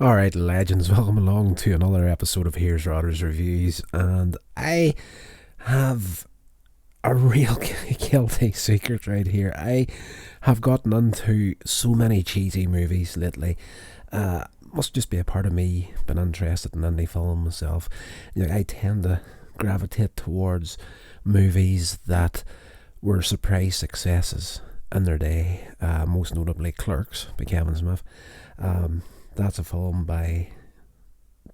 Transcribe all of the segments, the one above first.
Alright, legends, welcome along to another episode of Here's Rodder's Reviews. And I have a real guilty secret right here. I have gotten into so many cheesy movies lately. Must just be a part of me being interested in indie film myself. I tend to gravitate towards movies that were surprise successes in their day. Most notably Clerks by Kevin Smith. That's a film by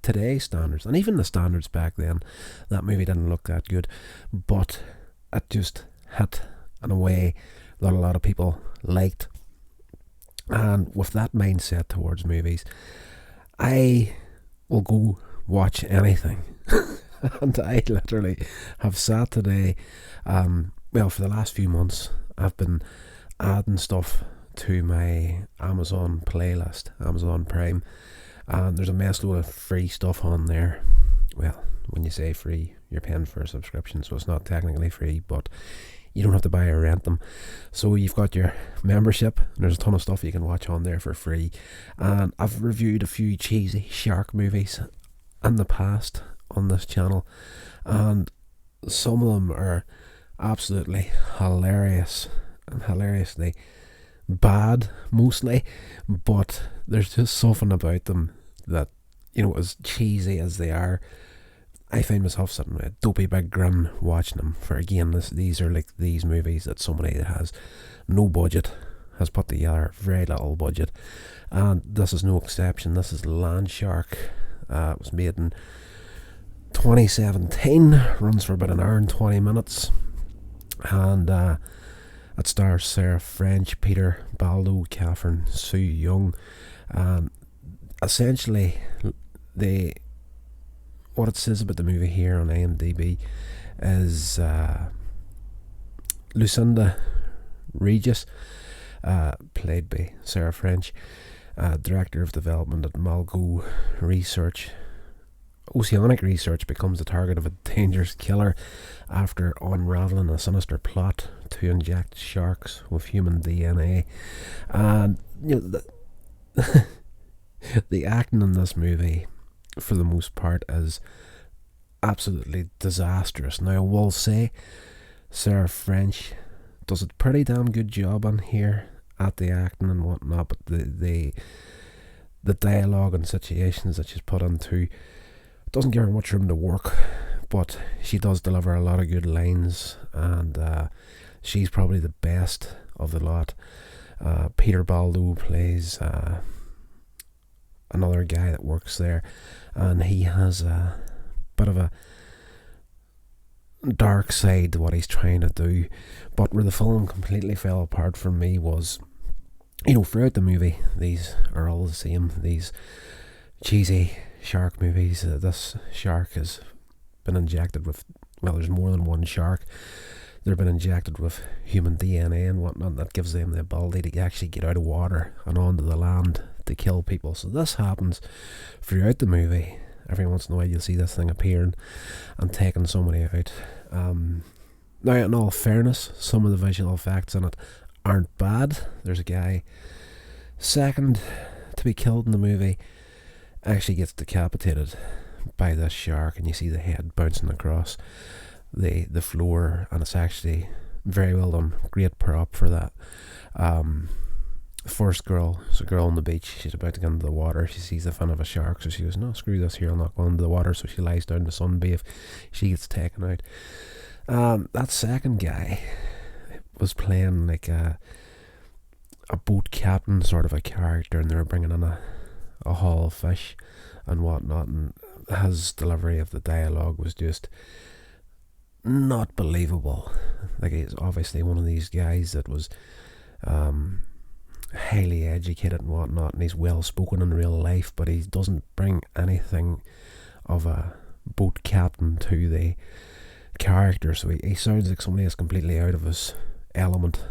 today's standards, and even the standards back then. That movie didn't look that good, but it just hit in a way that a lot of people liked. And with that mindset towards movies, I will go watch anything. And I literally have sat today, for the last few months, I've been adding stuff to my Amazon playlist, Amazon Prime, and there's a mess load of free stuff on there. Well, when you say free, you're paying for a subscription, so it's not technically free, but you don't have to buy or rent them. So you've got your membership, and there's a ton of stuff you can watch on there for free. And I've reviewed a few cheesy shark movies in the past on this channel, and some of them are absolutely hilarious and hilariously bad mostly, but there's just something about them that, as cheesy as they are, I find myself sitting with a dopey big grin watching them. For again, these are like these movies that somebody that has no budget has put together, very little budget, and this is no exception. This is Landshark. It was made in 2017, runs for about an hour and 20 minutes, and it stars Sarah French, Peter Baldo, Catherine Sue Young. Essentially, what it says about the movie here on IMDb is Lucinda Regis, played by Sarah French, Director of Development at Malgo Research. Oceanic Research becomes the target of a dangerous killer after unraveling a sinister plot to inject sharks with human DNA. And the acting in this movie, for the most part, is absolutely disastrous. Now, I will say Sarah French does a pretty damn good job on here at the acting and whatnot, but the dialogue and situations that she's put into doesn't give her much room to work, but she does deliver a lot of good lines, and she's probably the best of the lot. Peter Baldo plays another guy that works there, and he has a bit of a dark side to what he's trying to do. But where the film completely fell apart for me was, throughout the movie, these are all the same, these cheesy shark movies. This shark has been injected with, there's more than one shark. They've been injected with human DNA and whatnot. That gives them the ability to actually get out of water and onto the land to kill people. So this happens throughout the movie. Every once in a while you'll see this thing appearing and taking somebody out. Now, in all fairness, some of the visual effects in it aren't bad. There's a guy second to be killed in the movie, actually gets decapitated by this shark, and you see the head bouncing across the floor, and it's actually very well done. Great prop for that. The first girl, it's a girl on the beach, she's about to get into the water, she sees the fin of a shark, so she goes, no, screw this here, I'll not go into the water. So she lies down to sunbathe. She gets taken out. That second guy was playing like a boat captain sort of a character, and they were bringing in a haul of fish and whatnot, and his delivery of the dialogue was just not believable. Like, he's obviously one of these guys that was highly educated and whatnot, and he's well spoken in real life, but he doesn't bring anything of a boat captain to the character. So he sounds like somebody that's completely out of his element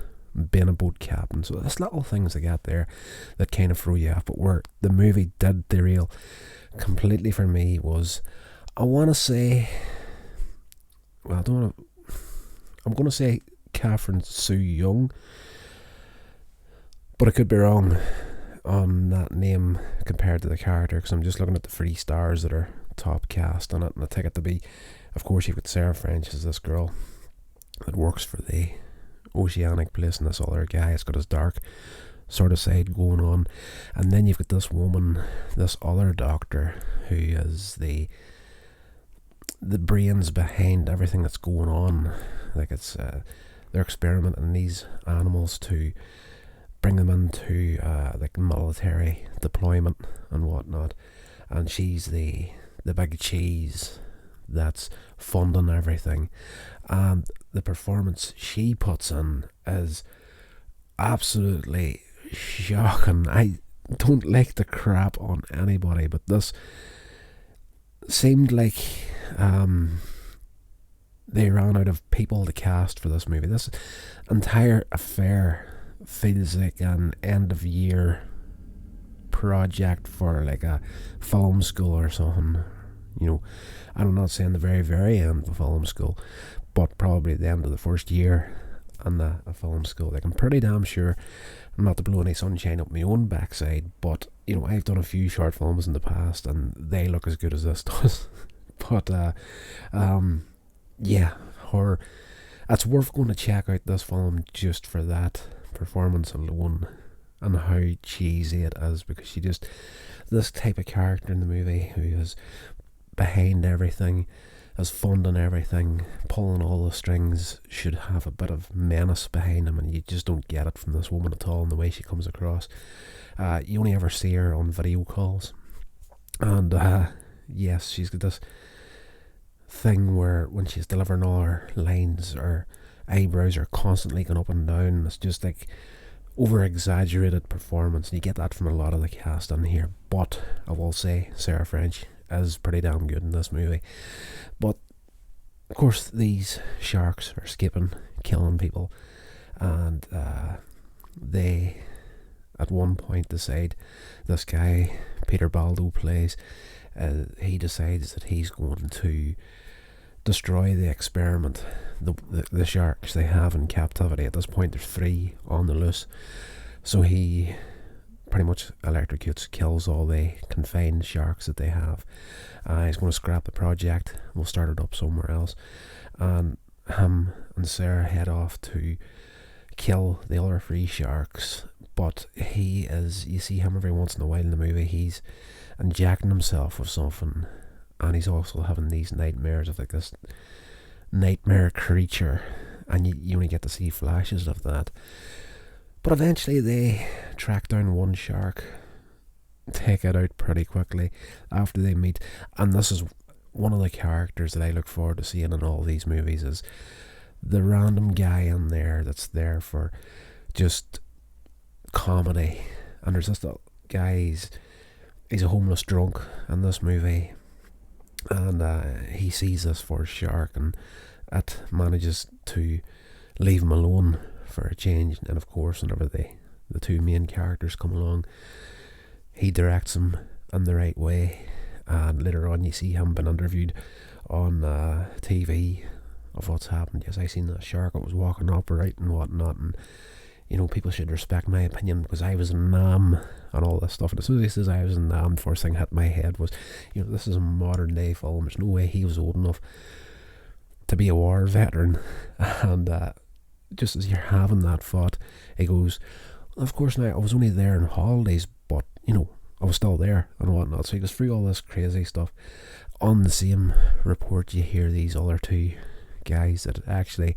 being a boat captain. So there's little things they got there that kind of throw you off. But where the movie did derail completely for me was, I want to say, I'm going to say Catherine Sue Young, but I could be wrong. on that name compared to the character, because I'm just looking at the 3 stars that are top cast on it, and I take it to be, of course, you've got Sarah French as this girl that works for the oceanic place, and this other guy has got his dark sort of side going on, and then you've got this woman, this other doctor, who is the brains behind everything that's going on. Like, it's they're experimenting on these animals to bring them into like military deployment and whatnot, and she's the big cheese that's funding everything, and the performance she puts in is absolutely shocking. I don't like to crap on anybody, but this seemed like they ran out of people to cast for this movie. This entire affair feels like an end of year project for like a film school or something. You know, I'm not saying the very, very end of film school, but probably the end of the first year in a film school. Like, I'm pretty damn sure, not to blow any sunshine up my own backside, but you know, I've done a few short films in the past and they look as good as this does. But yeah, her, it's worth going to check out this film just for that performance alone and how cheesy it is, because she just, this type of character in the movie who is behind everything, is funding everything, pulling all the strings, should have a bit of menace behind him, and you just don't get it from this woman at all in the way she comes across. You only ever see her on video calls, and yes, she's got this thing where when she's delivering all her lines, her eyebrows are constantly going up and down. It's just like over exaggerated performance, and you get that from a lot of the cast in here. But I will say Sarah French is pretty damn good in this movie. But of course, these sharks are escaping, killing people, and they at one point decide, this guy Peter Baldo plays, he decides that he's going to destroy the experiment, the sharks they have in captivity. At this point there's 3 on the loose, so he pretty much electrocutes, kills all the confined sharks that they have. He's going to scrap the project, we'll start it up somewhere else, and him and Sarah head off to kill the other 3 sharks. But he is, you see him every once in a while in the movie, he's injecting himself with something, and he's also having these nightmares of like this nightmare creature, and you only get to see flashes of that. But eventually they track down one shark, take it out pretty quickly after they meet, and this is one of the characters that I look forward to seeing in all these movies, is the random guy in there that's there for just comedy. And there's this guy, he's a homeless drunk in this movie, and he sees this first shark, and it manages to leave him alone for a change. And of course, whenever the 2 main characters come along, he directs him in the right way, and later on you see him being interviewed on TV of what's happened. Yes, I seen that shark, it was walking upright and whatnot, and you know, people should respect my opinion because I was in Nam and all this stuff. And as soon as he says I was in Nam, the first thing hit my head was, you know, this is a modern day film. There's no way he was old enough to be a war veteran. And just as you're having that thought, he goes, of course, now I was only there on holidays, but you know, I was still there and whatnot. So he goes through all this crazy stuff. On the same report, you hear these other 2 guys that actually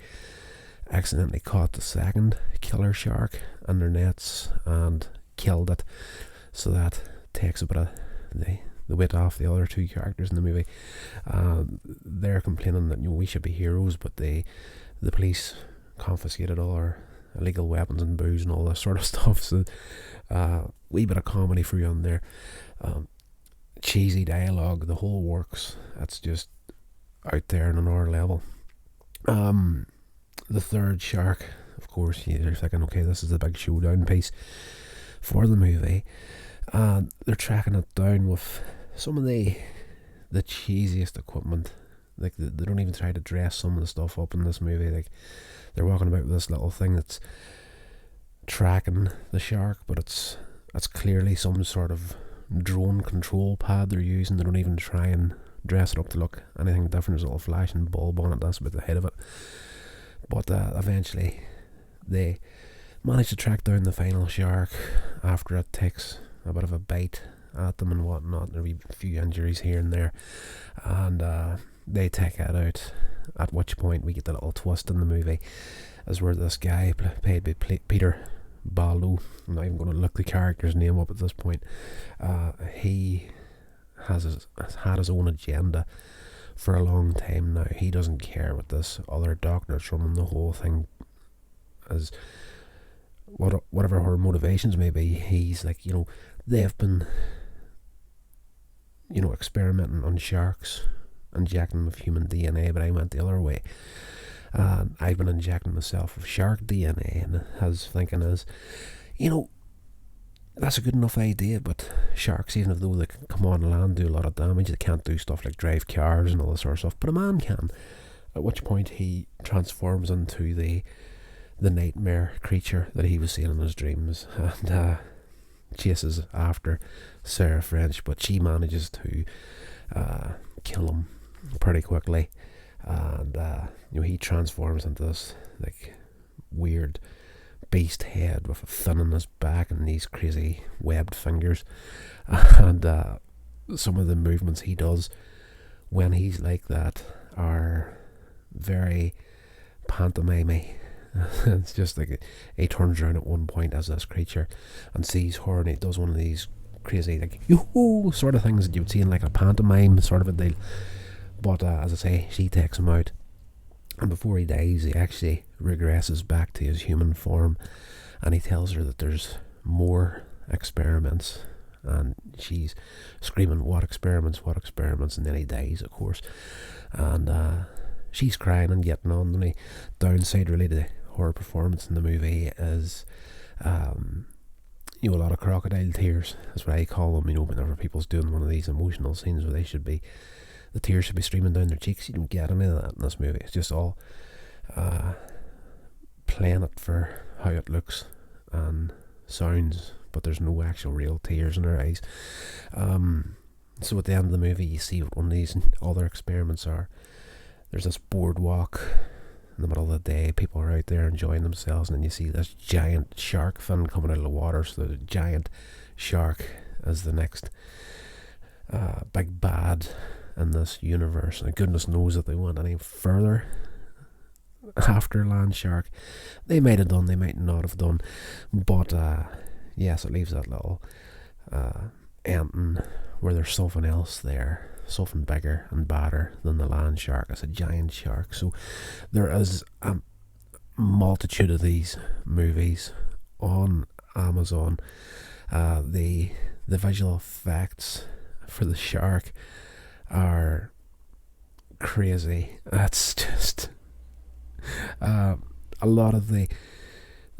accidentally caught the second killer shark in their nets and killed it, so that takes a bit of the weight off the other 2 characters in the movie. They're complaining that, you know, we should be heroes, but the police confiscated all our illegal weapons and booze and all this sort of stuff. So wee bit of comedy for you on there, cheesy dialogue, the whole works. That's just out there on another level. The third shark, of course, you're thinking, okay, this is the big showdown piece for the movie, and they're tracking it down with some of the cheesiest equipment. Like, they don't even try to dress some of the stuff up in this movie. Like, they're walking about with this little thing that's tracking the shark, but it's That's clearly some sort of drone control pad they're using. They don't even try and dress it up to look anything different. There's a little flashing bulb on it, that's about the head of it. But eventually they manage to track down the final shark after it takes a bit of a bite at them and whatnot. There'll be a few injuries here and there, and they take it out, at which point we get the little twist in the movie as where this guy played by Peter Baldo, I'm not even going to look the character's name up at this point, he has had his own agenda for a long time now. He doesn't care what this other doctor's running the whole thing as whatever her motivations may be. He's like, they've been experimenting on sharks, injecting them with human DNA, but I went the other way. I've been injecting myself with shark DNA, and his thinking is, that's a good enough idea, but sharks, even though they can come on land, do a lot of damage, they can't do stuff like drive cars and all this sort of stuff, but a man can. At which point he transforms into the nightmare creature that he was seeing in his dreams, and chases after Sarah French, but she manages to kill him pretty quickly, and he transforms into this like weird beast head with a fin on his back and these crazy webbed fingers, and some of the movements he does when he's like that are very pantomime-y. It's just like he turns around at one point as this creature and sees her, and he does one of these crazy like yoo-hoo sort of things that you would see in like a pantomime sort of a deal. But as I say, she takes him out, and before he dies he actually regresses back to his human form, and he tells her that there's more experiments, and she's screaming, what experiments, and then he dies, of course, and she's crying and getting on. The only downside really to her performance in the movie is a lot of crocodile tears. That's what I call them. Whenever people's doing one of these emotional scenes where the tears should be streaming down their cheeks, you don't get any of that in this movie. It's just all playing it for how it looks and sounds, but there's no actual real tears in her eyes. So at the end of the movie you see what one of these other experiments are. There's this boardwalk in the middle of the day, people are out there enjoying themselves, and then you see this giant shark fin coming out of the water. So the giant shark is the next big bad in this universe, and goodness knows if they went any further after Landshark. They might have done, they might not have done, but yes, it leaves that little ending where there's something else there, something bigger and badder than the Landshark. It's a giant shark. So there is a multitude of these movies on Amazon. The visual effects for the shark are crazy. That's just a lot of the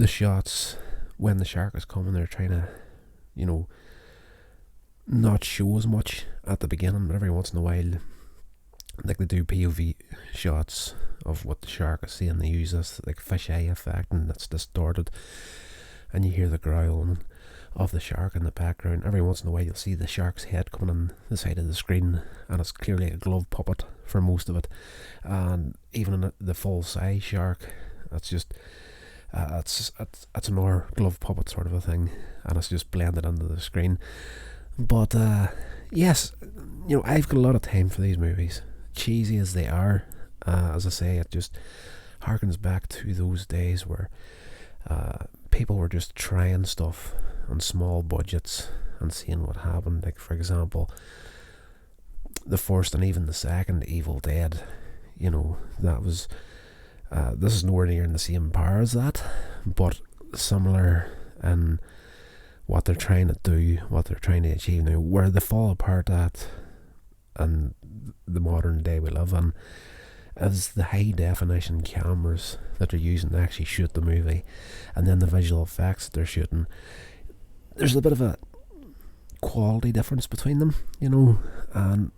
shots when the shark is coming, they're trying to not show as much at the beginning, but every once in a while, like they do POV shots of what the shark is seeing. They use this like fisheye effect, and it's distorted, and you hear the growling of the shark in the background. Every once in a while you'll see the shark's head coming on the side of the screen, and it's clearly a glove puppet for most of it. And even in the full size shark, it's just it's an hour glove puppet sort of a thing, and it's just blended into the screen. But yes, I've got a lot of time for these movies, cheesy as they are. As I say, it just harkens back to those days where people were just trying stuff on small budgets and seeing what happened. Like, for example, the first and even the second Evil Dead, that was this is nowhere near in the same power as that, but similar in what they're trying to do, what they're trying to achieve. Now, where they fall apart at in the modern day we live in is the high definition cameras that they're using to actually shoot the movie, and then the visual effects that they're shooting. There's a bit of a quality difference between them, and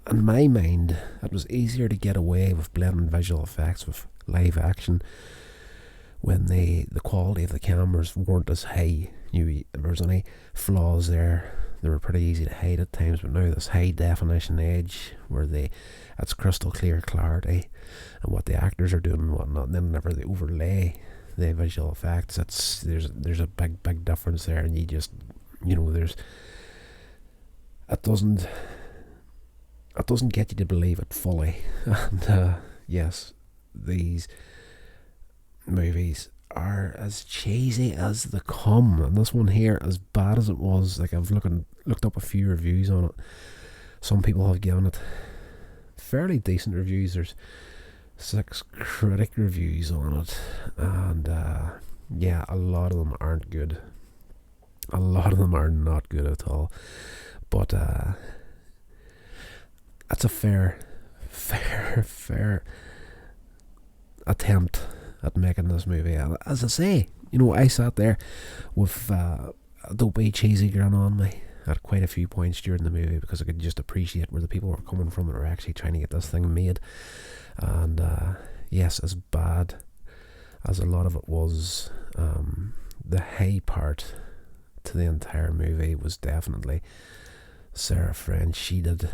in my mind it was easier to get away with blending visual effects with live action when the quality of the cameras weren't as high. If there was any flaws there, they were pretty easy to hide at times, but now this high definition edge where it's crystal clear clarity and what the actors are doing and whatnot, and then whenever they overlay the visual effects, there's a big difference there, and you just, it doesn't get you to believe it fully. And yes, these movies are as cheesy as they come, and this one here, as bad as it was, like I've looked up a few reviews on it. Some people have given it fairly decent reviews. There's 6 critic reviews on it, and yeah, a lot of them aren't good. A lot of them are not good at all. But that's a fair attempt at making this movie. As I say, I sat there with a dopey cheesy grin on me at quite a few points during the movie, because I could just appreciate where the people were coming from that were actually trying to get this thing made. And yes, as bad as a lot of it was, the high part to the entire movie was definitely Sarah French. She did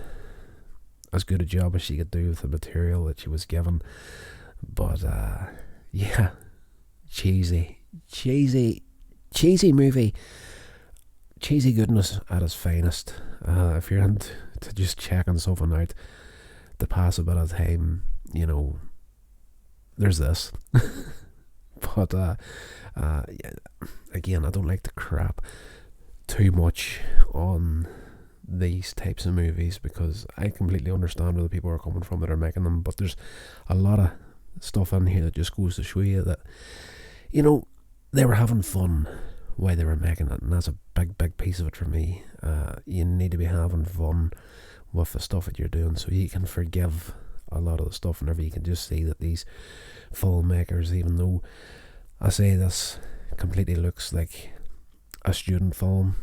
as good a job as she could do with the material that she was given. But yeah, cheesy movie, cheesy goodness at its finest. If you're into just checking something out to pass a bit of time, there's this. But yeah, again, I don't like to crap too much on these types of movies, because I completely understand where the people are coming from that are making them, but there's a lot of stuff in here that just goes to show you that they were having fun while they were making it, and that's a big piece of it for me. You need to be having fun with the stuff that you're doing, so you can forgive a lot of the stuff whenever you can just see that these filmmakers, even though I say this completely looks like a student film,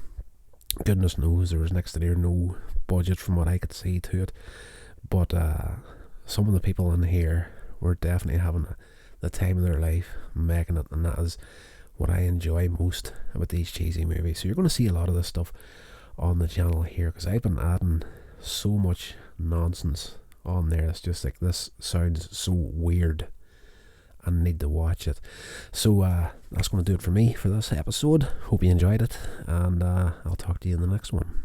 goodness knows there was next to no budget from what I could see to it, but some of the people in here were definitely having the time of their life making it, and that is what I enjoy most about these cheesy movies. So you're going to see a lot of this stuff on the channel here, because I've been adding so much nonsense on there. It's just like, this sounds so weird, I need to watch it. So that's going to do it for me for this episode. Hope you enjoyed it, and I'll talk to you in the next one.